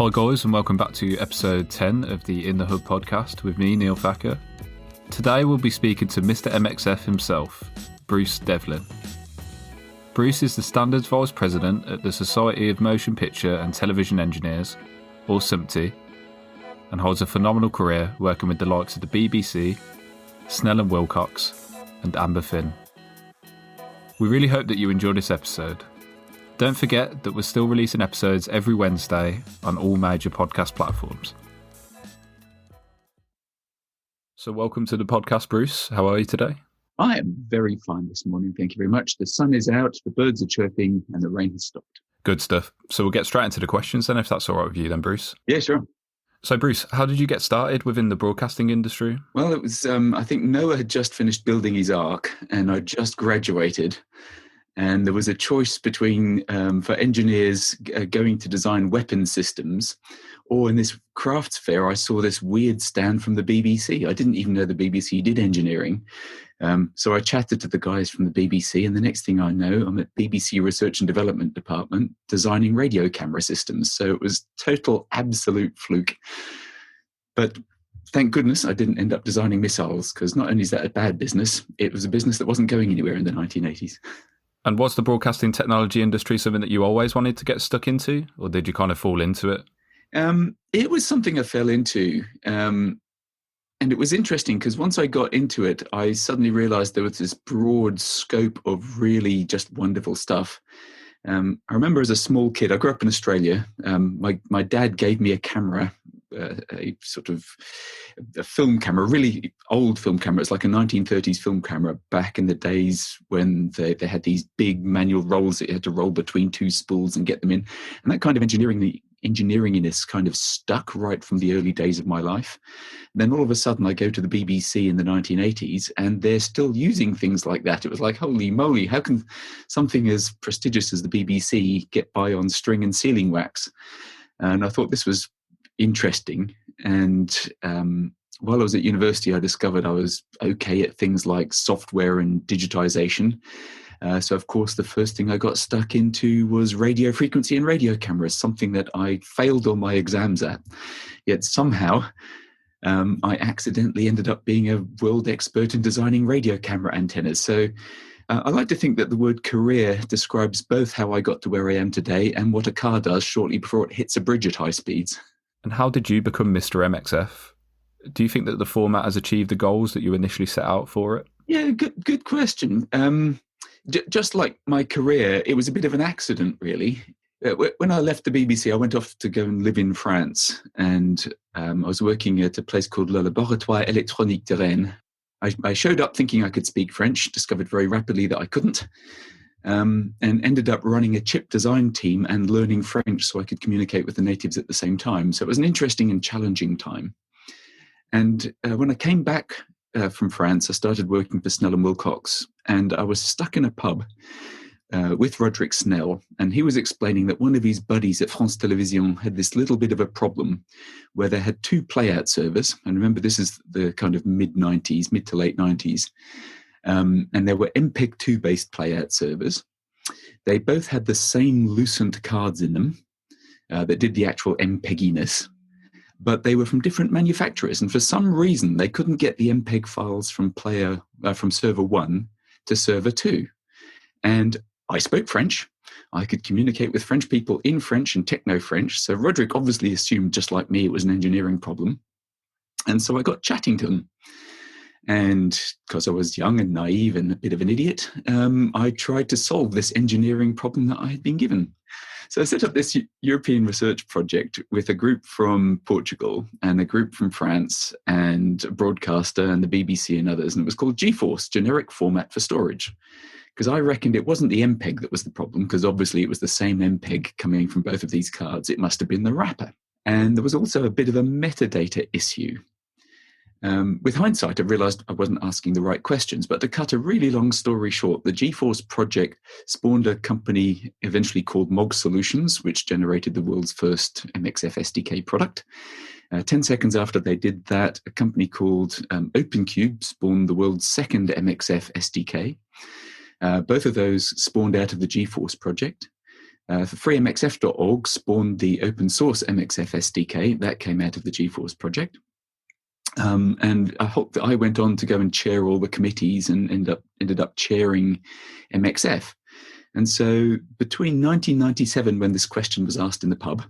Hi guys, and welcome back to episode 10 of the In the Hub podcast with me, Neil Thacker. Today we'll be speaking to Mr. MXF himself, Bruce Devlin. Bruce is the Standards Vice President at the Society of Motion Picture and Television Engineers, or SMPTE, and holds a phenomenal career working with the likes of the BBC, Snell and Wilcox, and Amber Finn. We really hope that you enjoy this episode. Don't forget that we're still releasing episodes every Wednesday on all major podcast platforms. So welcome to the podcast, Bruce. How are you today? I am very fine this morning, thank you very much. The sun is out, the birds are chirping, and the rain has stopped. Good stuff. So we'll get straight into the questions then, if that's all right with you then, Bruce. Yeah, sure. So Bruce, how did you get started within the broadcasting industry? Well, it was, I think Noah had just finished building his Ark, and I just graduated. And there was a choice between, for engineers going to design weapon systems, or in this crafts fair, I saw this weird stand from the BBC. I didn't even know the BBC did engineering. So I chatted to the guys from the BBC, and the next thing I know, I'm at BBC Research and Development Department designing radio camera systems. So it was total, absolute fluke. But thank goodness I didn't end up designing missiles, because not only is that a bad business, it was a business that wasn't going anywhere in the 1980s. And was the broadcasting technology industry something that you always wanted to get stuck into, or did you kind of fall into it? It was something I fell into. And it was interesting because once I got into it, I suddenly realized there was this broad scope of really just wonderful stuff. I remember as a small kid, I grew up in Australia. My dad gave me a camera, a sort of a film camera, really old film camera. It's like a 1930s film camera back in the days when they had these big manual rolls that you had to roll between two spools and get them in. And that kind of engineeringiness kind of stuck right from the early days of my life. And then all of a sudden I go to the BBC in the 1980s and they're still using things like that. It was like, holy moly, how can something as prestigious as the BBC get by on string and sealing wax? And I thought this was interesting. And while I was at university, I discovered I was okay at things like software and digitization. So, of course, the first thing I got stuck into was radio frequency and radio cameras, something that I failed all my exams at. Yet somehow I accidentally ended up being a world expert in designing radio camera antennas. So I like to think that the word career describes both how I got to where I am today and what a car does shortly before it hits a bridge at high speeds. And how did you become Mr. MXF? Do you think that the format has achieved the goals that you initially set out for it? Yeah, good question. Just like my career, it was a bit of an accident, really. When I left the BBC, I went off to go and live in France, and I was working at a place called Le Laboratoire Électronique de Rennes. I showed up thinking I could speak French, discovered very rapidly that I couldn't, and ended up running a chip design team and learning French so I could communicate with the natives at the same time. So it was an interesting and challenging time. And when I came back from France, I started working for Snell and Wilcox, and I was stuck in a pub with Roderick Snell, and he was explaining that one of his buddies at France Télévisions had this little bit of a problem where they had two playout servers, and remember this is the kind of mid to late 90s, and there were MPEG-2 based playout servers. They both had the same Lucent cards in them that did the actual MPEGiness, but they were from different manufacturers, and for some reason they couldn't get the MPEG files from server 1 to server 2. And I spoke French. I could communicate with French people in French and techno-French, so Roderick obviously assumed, just like me, it was an engineering problem. And so I got chatting to them. And because I was young and naive and a bit of an idiot, I tried to solve this engineering problem that I had been given. So I set up this European research project with a group from Portugal and a group from France and a broadcaster and the BBC and others. And it was called GForce, Generic Format for Storage. Because I reckoned it wasn't the MPEG that was the problem, because obviously it was the same MPEG coming from both of these cards. It must have been the wrapper. And there was also a bit of a metadata issue. With hindsight, I realized I wasn't asking the right questions, but to cut a really long story short, the GForce project spawned a company eventually called MOG Solutions, which generated the world's first MXF SDK product. 10 seconds after they did that, a company called OpenCube spawned the world's second MXF SDK. Both of those spawned out of the GForce project. freemxf.org spawned the open source MXF SDK that came out of the GForce project. And I went on to go and chair all the committees and ended up chairing MXF. And so between 1997, when this question was asked in the pub,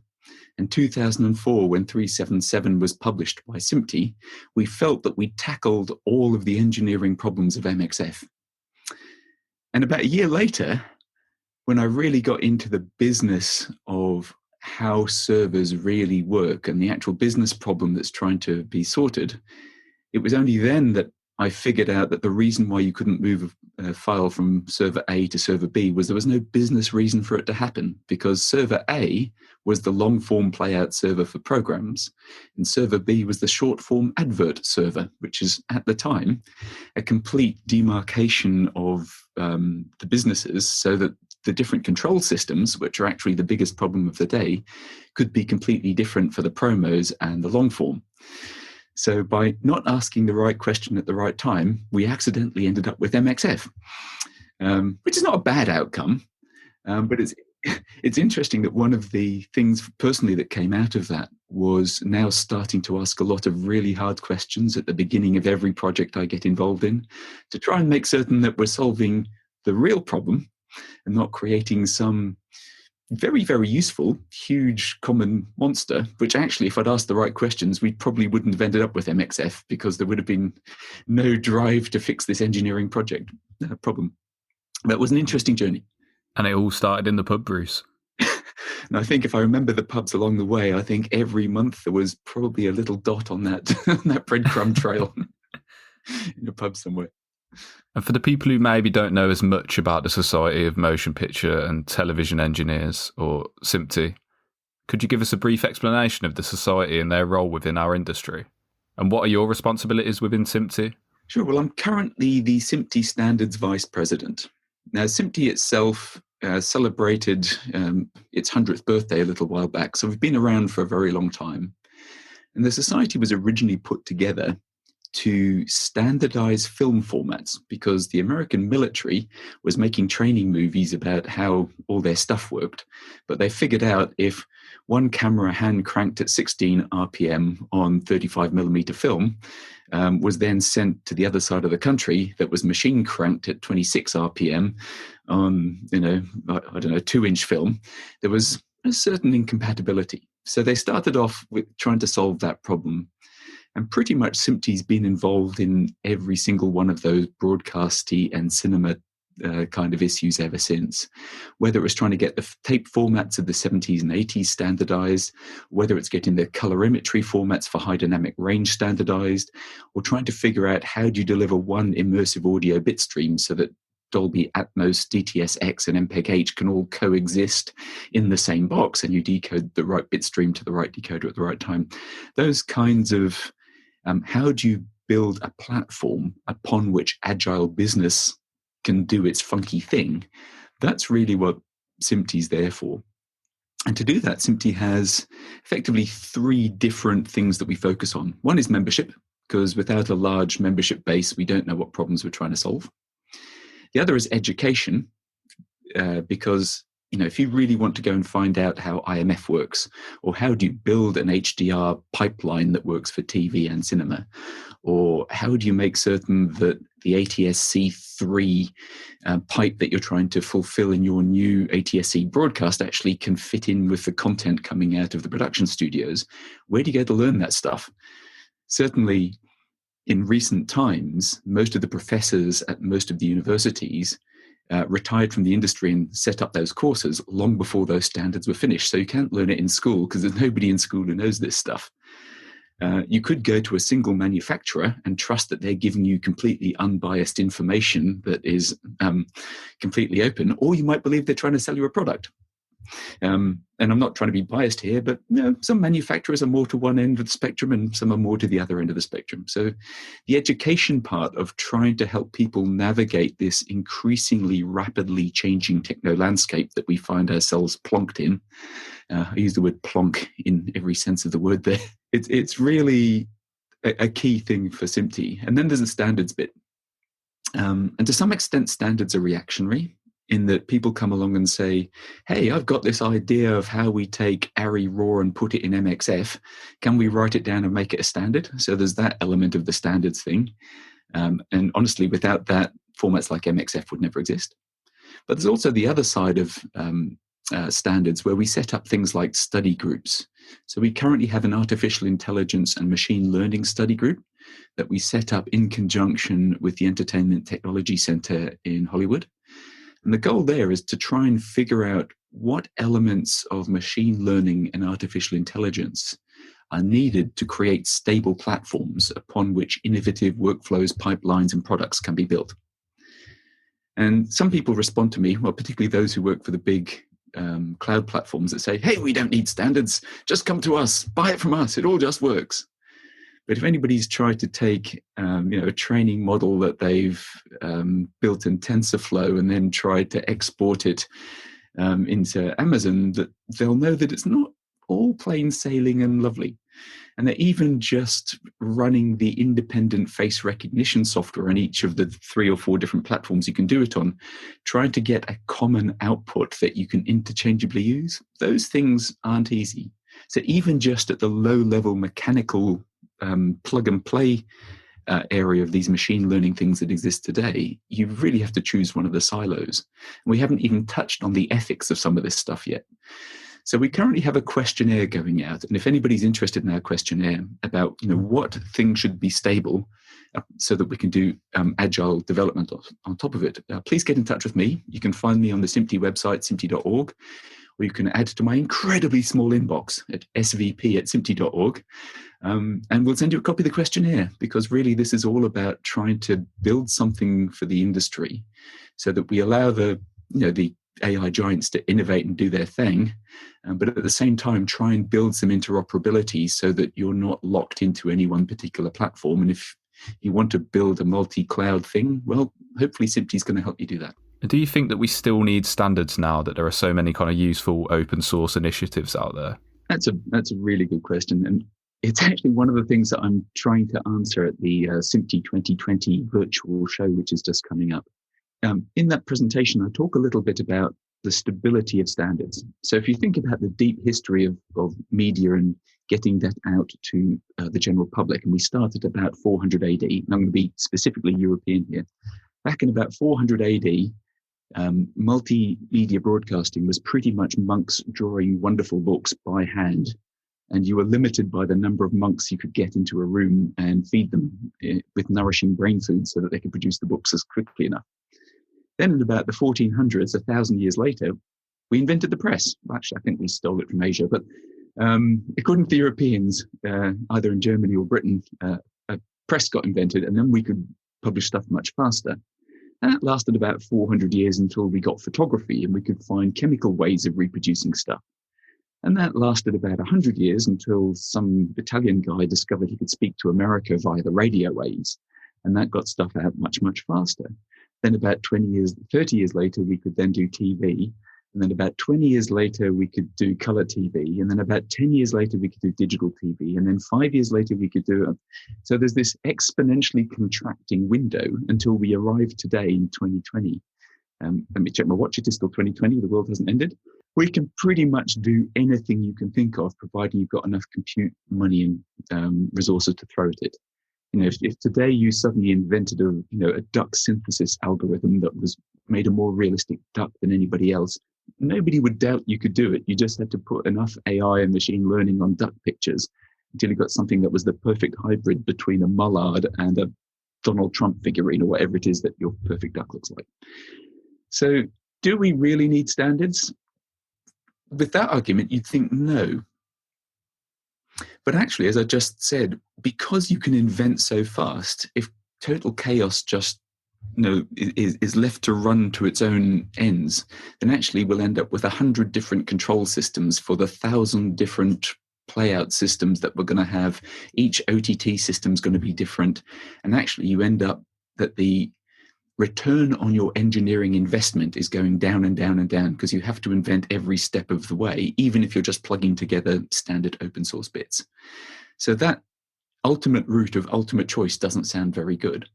and 2004, when 377 was published by SMPTE, we felt that we tackled all of the engineering problems of MXF. And about a year later, when I really got into the business of how servers really work and the actual business problem that's trying to be sorted, it was only then that I figured out that the reason why you couldn't move a file from server A to server B was there was no business reason for it to happen, because server A was the long-form playout server for programs, and server B was the short-form advert server, which is, at the time, a complete demarcation of the businesses so that the different control systems, which are actually the biggest problem of the day, could be completely different for the promos and the long form. So by not asking the right question at the right time, we accidentally ended up with MXF, which is not a bad outcome. But it's interesting that one of the things personally that came out of that was now starting to ask a lot of really hard questions at the beginning of every project I get involved in, to try and make certain that we're solving the real problem and not creating some very, very useful, huge common monster, which actually, if I'd asked the right questions, we probably wouldn't have ended up with MXF, because there would have been no drive to fix this engineering project problem. That was an interesting journey. And it all started in the pub, Bruce. And I think if I remember the pubs along the way, I think every month there was probably a little dot on that, on that breadcrumb trail in a pub somewhere. And for the people who maybe don't know as much about the Society of Motion Picture and Television Engineers, or SMPTE, could you give us a brief explanation of the society and their role within our industry? And what are your responsibilities within SMPTE? Sure. Well, I'm currently the SMPTE Standards Vice President. Now, SMPTE itself celebrated its 100th birthday a little while back, so we've been around for a very long time. And the society was originally put together to standardize film formats, because the American military was making training movies about how all their stuff worked. But they figured out if one camera hand cranked at 16 RPM on 35mm film was then sent to the other side of the country that was machine cranked at 26 RPM on, I don't know, 2-inch film, there was a certain incompatibility. So they started off with trying to solve that problem. And pretty much SMPTE's been involved in every single one of those broadcasty and cinema kind of issues ever since. Whether it was trying to get the tape formats of the 70s and 80s standardized, whether it's getting the colorimetry formats for high dynamic range standardized, or trying to figure out how do you deliver one immersive audio bit stream so that Dolby Atmos, DTS-X, and MPEG-H can all coexist in the same box, and you decode the right bit stream to the right decoder at the right time. Those kinds of how do you build a platform upon which agile business can do its funky thing? That's really what SMPTE's there for. And to do that, SMPTE has effectively 3 different things that we focus on. One is membership, because without a large membership base, we don't know what problems we're trying to solve. The other is education, because if you really want to go and find out how IMF works, or how do you build an HDR pipeline that works for TV and cinema, or how do you make certain that the ATSC3 pipe that you're trying to fulfill in your new ATSC broadcast actually can fit in with the content coming out of the production studios, where do you go to learn that stuff? Certainly, in recent times, most of the professors at most of the universities retired from the industry and set up those courses long before those standards were finished. So you can't learn it in school because there's nobody in school who knows this stuff. You could go to a single manufacturer and trust that they're giving you completely unbiased information that is completely open, or you might believe they're trying to sell you a product. And I'm not trying to be biased here, but some manufacturers are more to one end of the spectrum and some are more to the other end of the spectrum. So the education part of trying to help people navigate this increasingly rapidly changing techno landscape that we find ourselves plonked in. I use the word plonk in every sense of the word there. It's really a key thing for SMPTE. And then there's a standards bit. And to some extent, standards are reactionary. in that people come along and say, hey, I've got this idea of how we take ARRI raw and put it in MXF. Can we write it down and make it a standard? So there's that element of the standards thing. And honestly, without that, formats like MXF would never exist. But there's also the other side of standards where we set up things like study groups. So we currently have an artificial intelligence and machine learning study group that we set up in conjunction with the Entertainment Technology Center in Hollywood. And the goal there is to try and figure out what elements of machine learning and artificial intelligence are needed to create stable platforms upon which innovative workflows, pipelines, and products can be built. And some people respond to me, well, particularly those who work for the big cloud platforms that say, hey, we don't need standards, just come to us, buy it from us, it all just works. But if anybody's tried to take a training model that they've built in TensorFlow and then tried to export it into Amazon, that they'll know that it's not all plain sailing and lovely. And that even just running the independent face recognition software on each of the 3 or 4 different platforms you can do it on, trying to get a common output that you can interchangeably use, those things aren't easy. So even just at the low-level mechanical plug and play area of these machine learning things that exist today, you really have to choose one of the silos. And we haven't even touched on the ethics of some of this stuff yet. So we currently have a questionnaire going out, and if anybody's interested in our questionnaire about what things should be stable so that we can do agile development on top of it, please get in touch with me. You can find me on the SMPTE website, SMPTE.org, or you can add to my incredibly small inbox at svp@smpt.org, and we'll send you a copy of the questionnaire, because really this is all about trying to build something for the industry so that we allow the AI giants to innovate and do their thing, but at the same time try and build some interoperability so that you're not locked into any one particular platform. And if you want to build a multi-cloud thing, well, hopefully SMPTE is going to help you do that. Do you think that we still need standards now that there are so many kind of useful open source initiatives out there? That's a really good question. And it's actually one of the things that I'm trying to answer at the SMPTE 2020 virtual show, which is just coming up. In that presentation, I talk a little bit about the stability of standards. So if you think about the deep history of media and getting that out to the general public, and we started about 400 AD, and I'm going to be specifically European here. Back in about 400 AD, multimedia broadcasting was pretty much monks drawing wonderful books by hand. And you were limited by the number of monks you could get into a room and feed them with nourishing brain food so that they could produce the books as quickly enough. Then in about the 1400s, 1,000 years later, we invented the press. Well, actually, I think we stole it from Asia, but according to the Europeans, either in Germany or Britain, a press got invented, and then we could publish stuff much faster. And that lasted about 400 years until we got photography and we could find chemical ways of reproducing stuff. And that lasted about 100 years until some Italian guy discovered he could speak to America via the radio waves. And that got stuff out much, much faster. Then about 30 years later, we could then do TV. And then about 20 years later, we could do color TV. And then about 10 years later, we could do digital TV. And then 5 years later, we could do it. So there's this exponentially contracting window until we arrive today in 2020. Let me check my watch. It is still 2020. The world hasn't ended. We can pretty much do anything you can think of, providing you've got enough compute money and resources to throw at it. If today you suddenly invented a duck synthesis algorithm that was made a more realistic duck than anybody else, nobody would doubt you could do it. You just had to put enough AI and machine learning on duck pictures until you got something that was the perfect hybrid between a mallard and a Donald Trump figurine or whatever it is that your perfect duck looks like. So do we really need standards? With that argument, you'd think no. But actually, as I just said, because you can invent so fast, if total chaos just is left to run to its own ends, then actually we'll end up with 100 different control systems for the 1,000 different playout systems that we're going to have. Each OTT system is going to be different. And actually you end up that the return on your engineering investment is going down and down and down because you have to invent every step of the way, even if you're just plugging together standard open source bits. So that ultimate route of ultimate choice doesn't sound very good.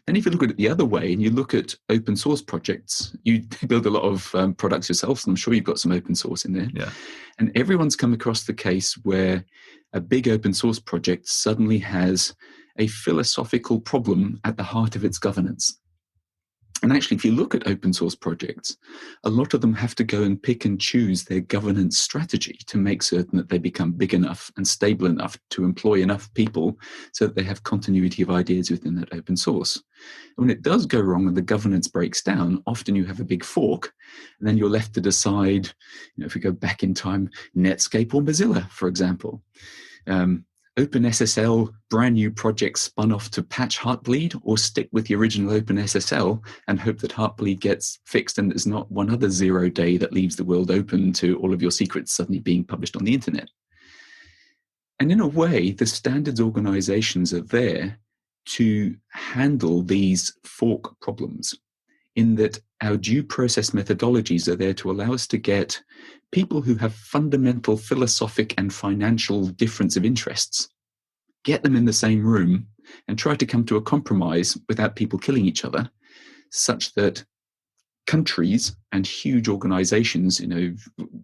And if you look at it the other way and you look at open source projects, you build a lot of products yourself, so I'm sure you've got some open source in there. Yeah. And everyone's come across the case where a big open source project suddenly has a philosophical problem at the heart of its governance. And actually, if you look at open source projects, a lot of them have to go and pick and choose their governance strategy to make certain that they become big enough and stable enough to employ enough people so that they have continuity of ideas within that open source. And when it does go wrong and the governance breaks down, often you have a big fork, and then you're left to decide, if we go back in time, Netscape or Mozilla, for example. OpenSSL, brand new project spun off to patch Heartbleed, or stick with the original OpenSSL and hope that Heartbleed gets fixed and there's not one other 0 day that leaves the world open to all of your secrets suddenly being published on the internet. And in a way, the standards organizations are there to handle these fork problems, in that our due process methodologies are there to allow us to get people who have fundamental philosophic and financial difference of interests, get them in the same room and try to come to a compromise without people killing each other, such that countries and huge organizations,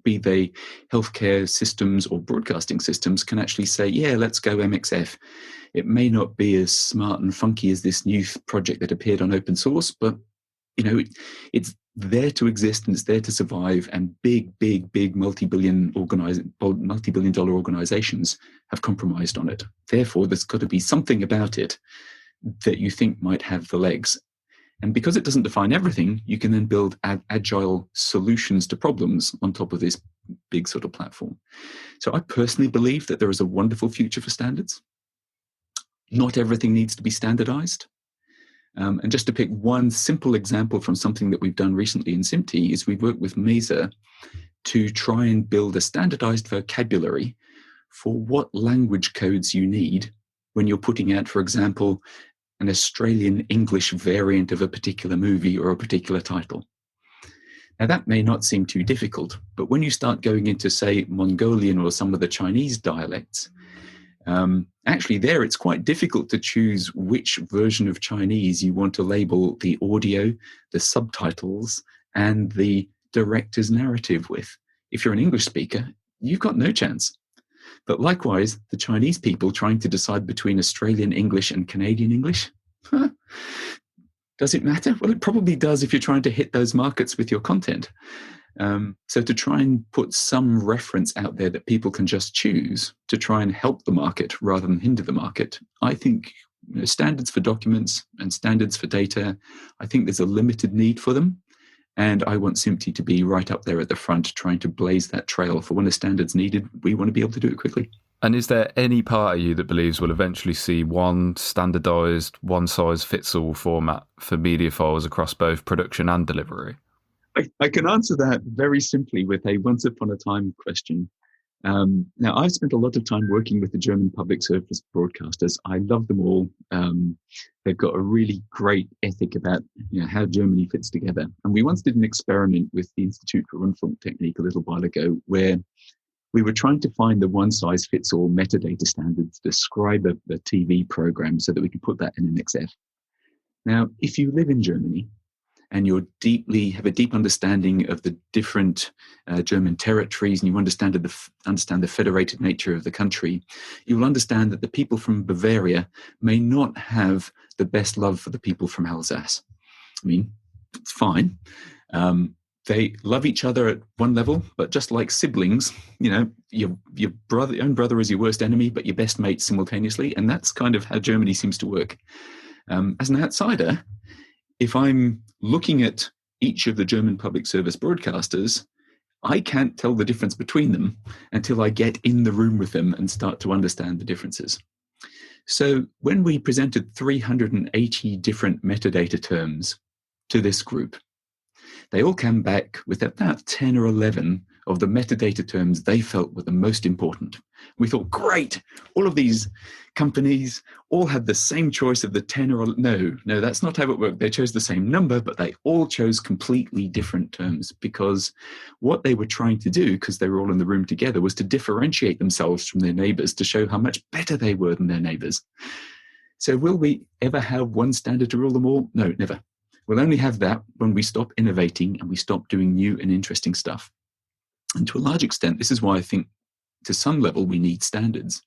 be they healthcare systems or broadcasting systems, can actually say, yeah, let's go MXF. It may not be as smart and funky as this new project that appeared on open source, but it's there to exist and it's there to survive, and big multi-billion dollar organizations have compromised on it. Therefore, there's got to be something about it that you think might have the legs. And because it doesn't define everything, you can then build agile solutions to problems on top of this big sort of platform. So I personally believe that there is a wonderful future for standards. Not everything needs to be standardized. And just to pick one simple example from something that we've done recently in SMPTE is we've worked with Mesa to try and build a standardized vocabulary for what language codes you need when you're putting out, for example, an Australian English variant of a particular movie or a particular title. Now, that may not seem too difficult, but when you start going into, say, Mongolian or some of the Chinese dialects, actually there it's quite difficult to choose which version of Chinese you want to label the audio, the subtitles, and the director's narrative with. If you're an English speaker, you've got no chance. But likewise, the Chinese people trying to decide between Australian English and Canadian English, does it matter? Well, it probably does if you're trying to hit those markets with your content. So to try and put some reference out there that people can just choose to try and help the market rather than hinder the market, I think standards for documents and standards for data, I think there's a limited need for them. And I want SMPTE to be right up there at the front, trying to blaze that trail for when a standard's needed. We want to be able to do it quickly. And is there any part of you that believes we'll eventually see one standardised, one-size-fits-all format for media files across both production and delivery? I can answer that very simply with a once upon a time question. Now, I've spent a lot of time working with the German public service broadcasters. I love them all. They've got a really great ethic about how Germany fits together. And we once did an experiment with the Institute for Rundfunktechnik a little while ago, where we were trying to find the one-size-fits-all metadata standard to describe a TV program so that we could put that in an XF. Now, if you live in Germany, and you have a deep understanding of the different German territories, and you understand the federated nature of the country, you will understand that the people from Bavaria may not have the best love for the people from Alsace. I mean, it's fine. They love each other at one level, but just like siblings, your own brother is your worst enemy, but your best mate simultaneously, and that's kind of how Germany seems to work. As an outsider, if I'm looking at each of the German public service broadcasters, I can't tell the difference between them until I get in the room with them and start to understand the differences. So when we presented 380 different metadata terms to this group, they all came back with about 10 or 11 of the metadata terms they felt were the most important. We thought, great, all of these companies all had the same choice of the 10 or... No, that's not how it worked. They chose the same number, but they all chose completely different terms, because what they were trying to do, because they were all in the room together, was to differentiate themselves from their neighbors to show how much better they were than their neighbors. So will we ever have one standard to rule them all? No, never. We'll only have that when we stop innovating and we stop doing new and interesting stuff. And to a large extent, this is why I think to some level we need standards.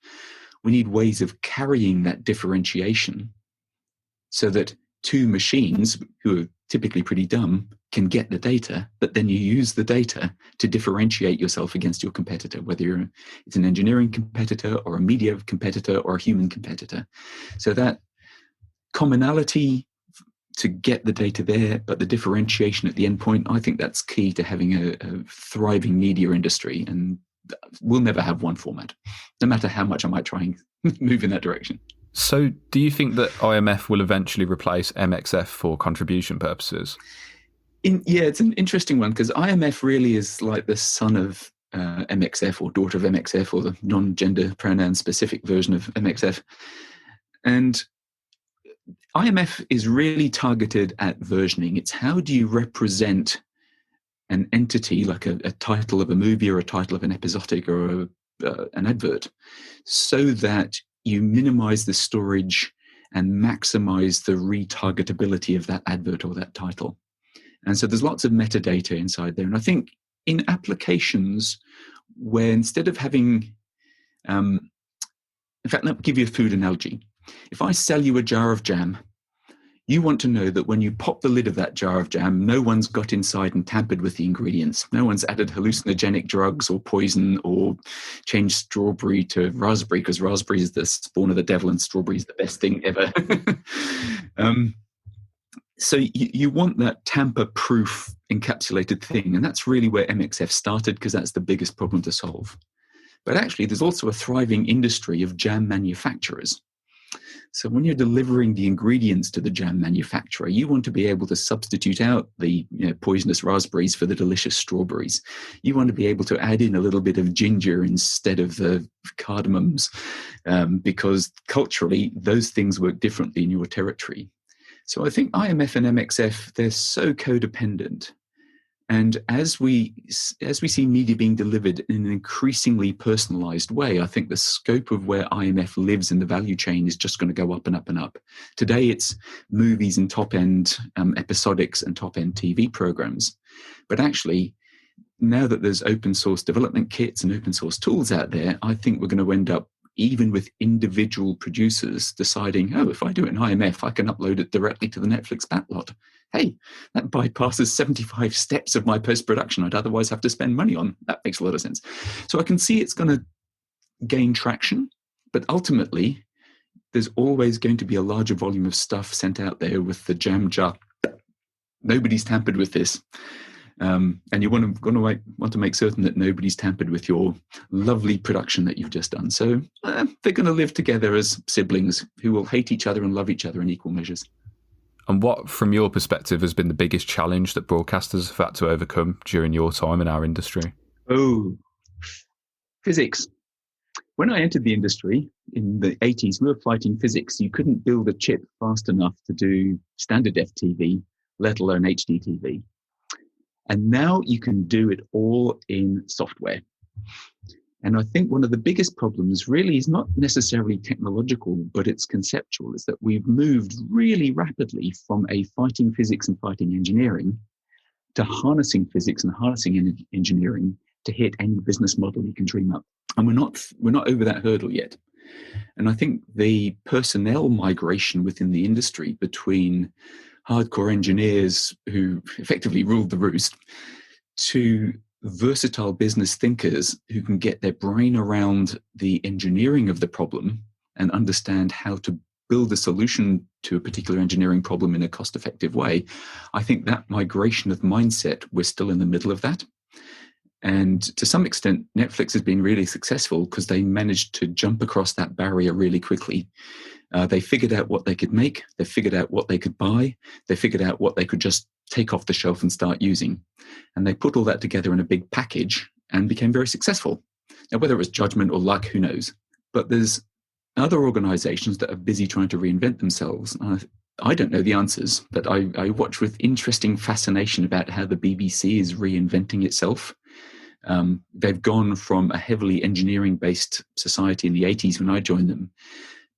We need ways of carrying that differentiation so that two machines who are typically pretty dumb can get the data, but then you use the data to differentiate yourself against your competitor, whether it's an engineering competitor or a media competitor or a human competitor. So that commonality to get the data there, but the differentiation at the end point, I think that's key to having a thriving media industry. And we'll never have one format, no matter how much I might try and move in that direction. So do you think that IMF will eventually replace MXF for contribution purposes? Yeah, it's an interesting one, because IMF really is like the son of MXF or daughter of MXF, or the non-gender pronoun specific version of MXF. And IMF is really targeted at versioning. It's how do you represent an entity, like a title of a movie or a title of an episodic or an advert, so that you minimize the storage and maximize the retargetability of that advert or that title. And so there's lots of metadata inside there. And I think in applications where instead of having, in fact, let me give you a food analogy. If I sell you a jar of jam, you want to know that when you pop the lid of that jar of jam, no one's got inside and tampered with the ingredients. No one's added hallucinogenic drugs or poison or changed strawberry to raspberry, because raspberry is the spawn of the devil and strawberry is the best thing ever. So you want that tamper-proof encapsulated thing. And that's really where MXF started, because that's the biggest problem to solve. But actually, there's also a thriving industry of jam manufacturers. So when you're delivering the ingredients to the jam manufacturer, you want to be able to substitute out the poisonous raspberries for the delicious strawberries. You want to be able to add in a little bit of ginger instead of the cardamoms, because culturally, those things work differently in your territory. So I think IMF and MXF, they're so codependent. And as we see media being delivered in an increasingly personalized way, I think the scope of where IMF lives in the value chain is just going to go up and up and up. Today, it's movies and top-end episodics and top-end TV programs. But actually, now that there's open source development kits and open source tools out there, I think we're going to end up even with individual producers deciding, oh, if I do it in IMF, I can upload it directly to the Netflix backlot. Hey, that bypasses 75 steps of my post-production I'd otherwise have to spend money on. That makes a lot of sense. So I can see it's going to gain traction, but ultimately, there's always going to be a larger volume of stuff sent out there with the jam jar. Nobody's tampered with this. And you want to make certain that nobody's tampered with your lovely production that you've just done. So they're going to live together as siblings who will hate each other and love each other in equal measures. And what, from your perspective, has been the biggest challenge that broadcasters have had to overcome during your time in our industry? Oh, physics. When I entered the industry in the 80s, we were fighting physics. You couldn't build a chip fast enough to do standard FTV, let alone HD TV. And now you can do it all in software. And I think one of the biggest problems really is not necessarily technological, but it's conceptual, is that we've moved really rapidly from a fighting physics and fighting engineering to harnessing physics and harnessing engineering to hit any business model you can dream up. And we're not over that hurdle yet. And I think the personnel migration within the industry between hardcore engineers who effectively ruled the roost to versatile business thinkers who can get their brain around the engineering of the problem and understand how to build a solution to a particular engineering problem in a cost-effective way. I think that migration of mindset, we're still in the middle of that. And to some extent, Netflix has been really successful because they managed to jump across that barrier really quickly. They figured out what they could make. They figured out what they could buy. They figured out what they could just take off the shelf and start using. And they put all that together in a big package and became very successful. Now, whether it was judgment or luck, who knows? But there's other organizations that are busy trying to reinvent themselves. I don't know the answers, but I watch with interesting fascination about how the BBC is reinventing itself. They've gone from a heavily engineering-based society in the 80s when I joined them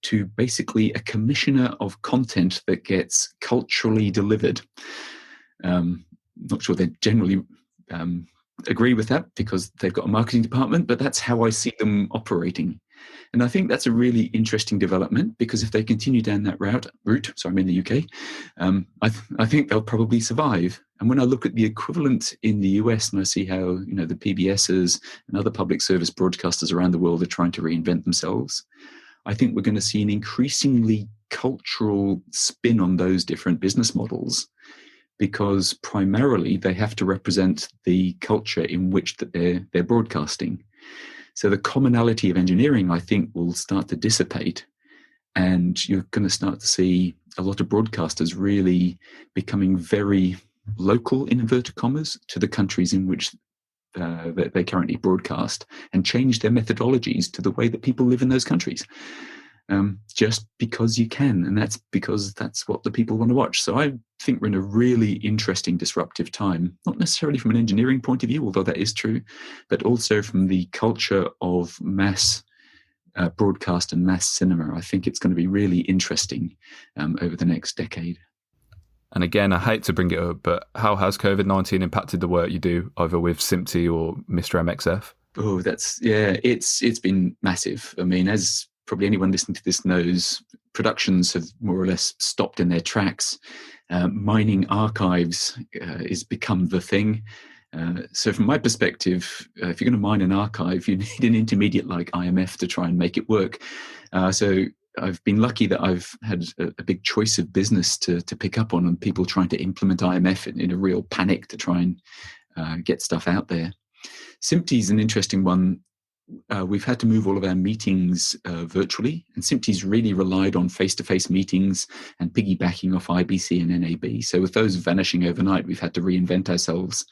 to basically a commissioner of content that gets culturally delivered. Not sure they generally agree with that because they've got a marketing department, but that's how I see them operating. And I think that's a really interesting development, because if they continue down that route, so I'm in the UK, I think they'll probably survive. And when I look at the equivalent in the US and I see how, the PBSs and other public service broadcasters around the world are trying to reinvent themselves, I think we're going to see an increasingly cultural spin on those different business models, because primarily they have to represent the culture in which that they're broadcasting. So the commonality of engineering, I think, will start to dissipate, and you're going to start to see a lot of broadcasters really becoming very local, in inverted commas, to the countries in which they currently broadcast, and change their methodologies to the way that people live in those countries. Just because you can, and that's because that's what the people want to watch. So I think we're in a really interesting, disruptive time, not necessarily from an engineering point of view, although that is true, but also from the culture of mass broadcast and mass cinema. I think it's going to be really interesting over the next decade. And again, I hate to bring it up, but how has COVID-19 impacted the work you do, either with SMPTE or Mr. MXF? Oh, it's been massive. I mean, as probably anyone listening to this knows, productions have more or less stopped in their tracks. Mining archives has become the thing. So from my perspective, if you're going to mine an archive, you need an intermediate like IMF to try and make it work. So I've been lucky that I've had a big choice of business to pick up on, and people trying to implement IMF in a real panic to try and get stuff out there. SMPTE is an interesting one. We've had to move all of our meetings virtually, and SMPTE's really relied on face-to-face meetings and piggybacking off IBC and NAB. So with those vanishing overnight, we've had to reinvent ourselves.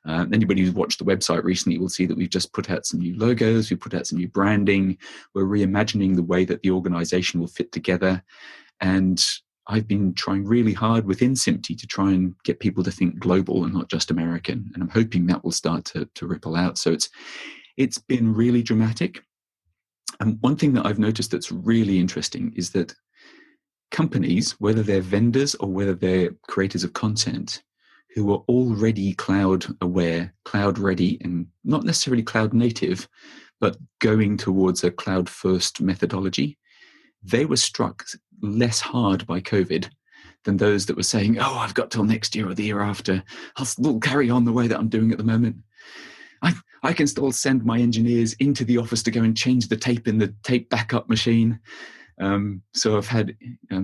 Anybody who's watched the website recently will see that we've just put out some new logos, we've put out some new branding, we're reimagining the way that the organization will fit together. And I've been trying really hard within SMPTE to try and get people to think global and not just American. And I'm hoping that will start to ripple out. So it's been really dramatic. And one thing that I've noticed that's really interesting is that companies, whether they're vendors or whether they're creators of content, who are already cloud aware, cloud ready, and not necessarily cloud native, but going towards a cloud first methodology, they were struck less hard by COVID than those that were saying, oh, I've got till next year or the year after, I'll still carry on the way that I'm doing at the moment. I can still send my engineers into the office to go and change the tape in the tape backup machine. So I've had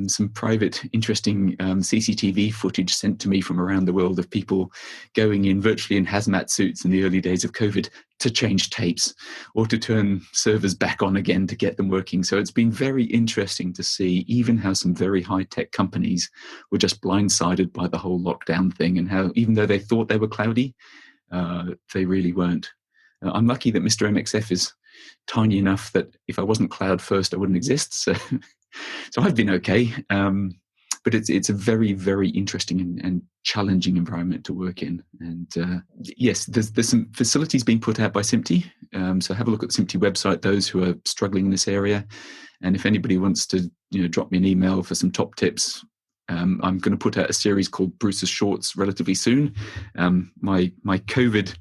some private, interesting CCTV footage sent to me from around the world of people going in virtually in hazmat suits in the early days of COVID to change tapes or to turn servers back on again to get them working. So it's been very interesting to see even how some very high-tech companies were just blindsided by the whole lockdown thing, and how even though they thought they were cloudy, they really weren't. I'm lucky that Mr. MXF is tiny enough that if I wasn't cloud first, I wouldn't exist. So I've been okay. But it's a very, very interesting and challenging environment to work in. And yes, there's some facilities being put out by SMPTE. So have a look at the SMPTE website, those who are struggling in this area. And if anybody wants to drop me an email for some top tips, I'm going to put out a series called Bruce's Shorts relatively soon. My COVID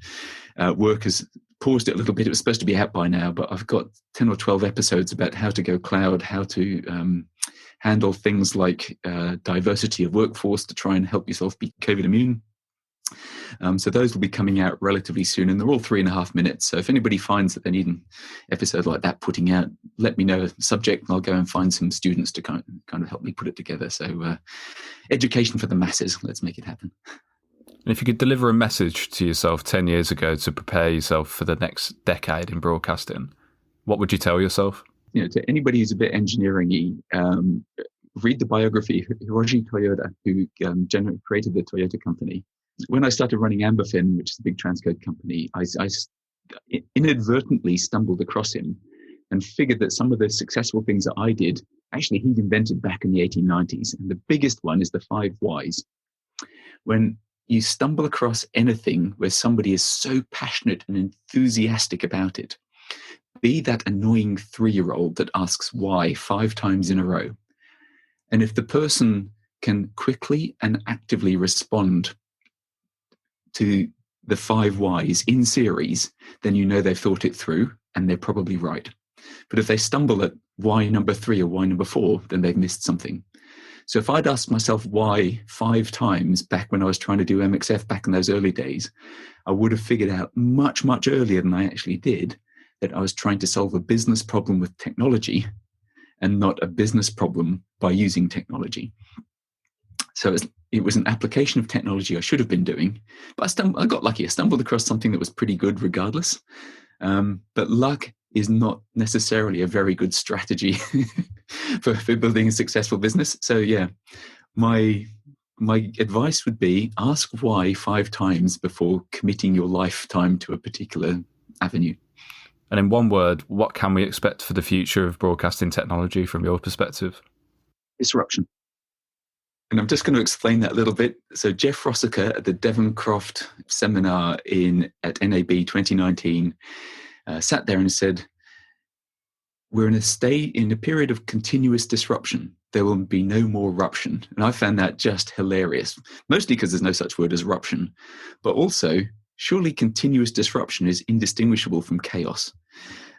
work has paused it a little bit. It was supposed to be out by now, but I've got 10 or 12 episodes about how to go cloud, how to handle things like diversity of workforce to try and help yourself be COVID immune. So those will be coming out relatively soon, and they're all 3.5 minutes. So if anybody finds that they need an episode like that putting out, let me know the subject, and I'll go and find some students to kind of help me put it together. So education for the masses. Let's make it happen. And if you could deliver a message to yourself 10 years ago to prepare yourself for the next decade in broadcasting, what would you tell yourself? To anybody who's a bit engineering-y, read the biography of Hiroshi Toyoda, who created the Toyota company. When I started running Amberfin, which is a big transcode company, I inadvertently stumbled across him and figured that some of the successful things that I did, actually he'd invented back in the 1890s. And the biggest one is the 5 whys. When you stumble across anything where somebody is so passionate and enthusiastic about it, be that annoying 3-year-old that asks why 5 times in a row. And if the person can quickly and actively respond to the 5 whys in series, then you know they've thought it through and they're probably right. But if they stumble at why number 3 or why number 4, then they've missed something. So if I'd asked myself why 5 times back when I was trying to do MXF back in those early days, I would have figured out much, much earlier than I actually did that I was trying to solve a business problem with technology and not a business problem by using technology. So it was an application of technology I should have been doing, but I got lucky. I stumbled across something that was pretty good regardless. But luck is not necessarily a very good strategy for building a successful business. So yeah, my advice would be ask why 5 times before committing your lifetime to a particular avenue. And in one word, what can we expect for the future of broadcasting technology from your perspective? Disruption. And I'm just going to explain that a little bit. So Jeff Rossiker at the Devoncroft seminar at NAB 2019 sat there and said, we're in a period of continuous disruption. There will be no more ruption. And I found that just hilarious, mostly because there's no such word as ruption, but also surely continuous disruption is indistinguishable from chaos.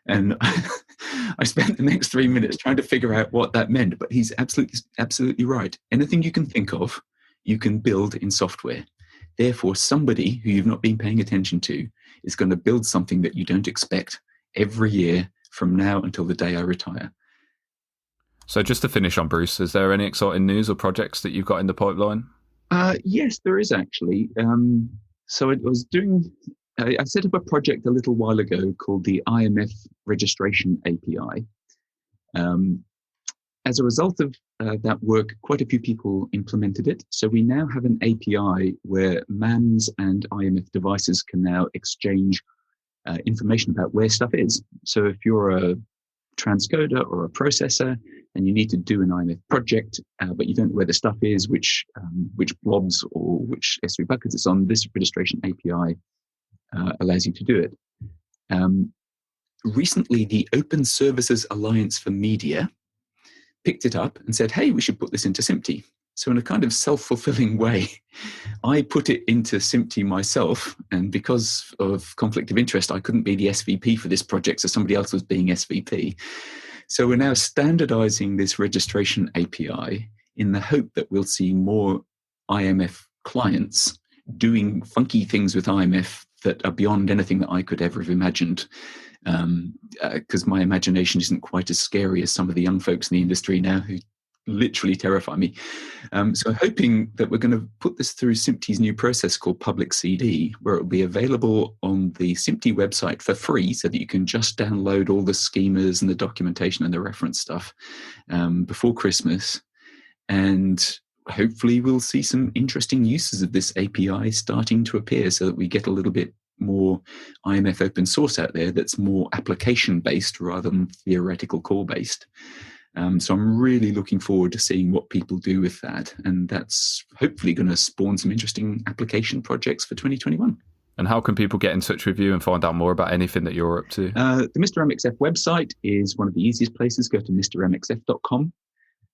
And I spent the next 3 minutes trying to figure out what that meant, but he's absolutely right. Anything you can think of, you can build in software. Therefore, somebody who you've not been paying attention to is going to build something that you don't expect every year from now until the day I retire. So just to finish on Bruce, is there any exciting news or projects that you've got in the pipeline? Yes, there is actually. So I set up a project a little while ago called the IMF Registration API. As a result of that work, quite a few people implemented it. So we now have an API where MANs and IMF devices can now exchange information about where stuff is. So if you're a transcoder or a processor and you need to do an IMF project, but you don't know where the stuff is, which blobs or which S3 buckets it's on, this registration API allows you to do it. Recently, the Open Services Alliance for Media picked it up and said, hey, we should put this into SMPTE. So in a kind of self-fulfilling way, I put it into SMPTE myself, and because of conflict of interest, I couldn't be the SVP for this project, so somebody else was being SVP. So we're now standardizing this registration API in the hope that we'll see more IMF clients doing funky things with IMF that are beyond anything that I could ever have imagined, because my imagination isn't quite as scary as some of the young folks in the industry now who literally terrify me. So hoping that we're going to put this through SMPTE's new process called Public CD, where it will be available on the SMPTE website for free so that you can just download all the schemas and the documentation and the reference stuff before Christmas. And hopefully we'll see some interesting uses of this API starting to appear so that we get a little bit more IMF open source out there that's more application-based rather than theoretical core-based. So I'm really looking forward to seeing what people do with that. And that's hopefully going to spawn some interesting application projects for 2021. And how can people get in touch with you and find out more about anything that you're up to? The Mr. MXF website is one of the easiest places. Go to mrmxf.com.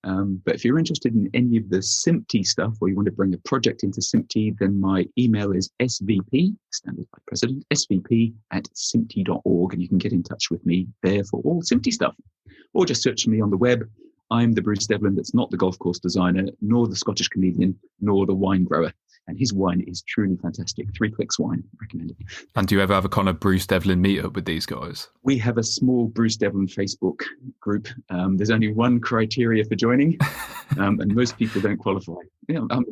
But if you're interested in any of the SMPTE stuff, or you want to bring a project into SMPTE, then my email is svp, standard by president, svp@simpte.org, and you can get in touch with me there for all SMPTE stuff. Or just search me on the web. I'm the Bruce Devlin that's not the golf course designer, nor the Scottish comedian, nor the wine grower. And his wine is truly fantastic. 3 Clicks Wine, recommended. And do you ever have a kind of Bruce Devlin meetup with these guys? We have a small Bruce Devlin Facebook group. There's only one criteria for joining, and most people don't qualify. I'm a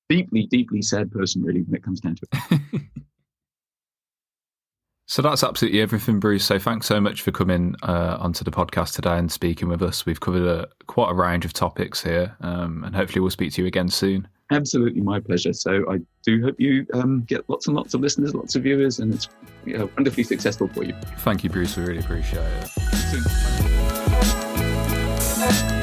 deeply, deeply sad person, really, when it comes down to it. So that's absolutely everything, Bruce. So thanks so much for coming onto the podcast today and speaking with us. We've covered quite a range of topics here, and hopefully we'll speak to you again soon. Absolutely, my pleasure. So I do hope you get lots and lots of listeners, lots of viewers, and it's wonderfully successful for you. Thank you, Bruce. We really appreciate it. See you soon.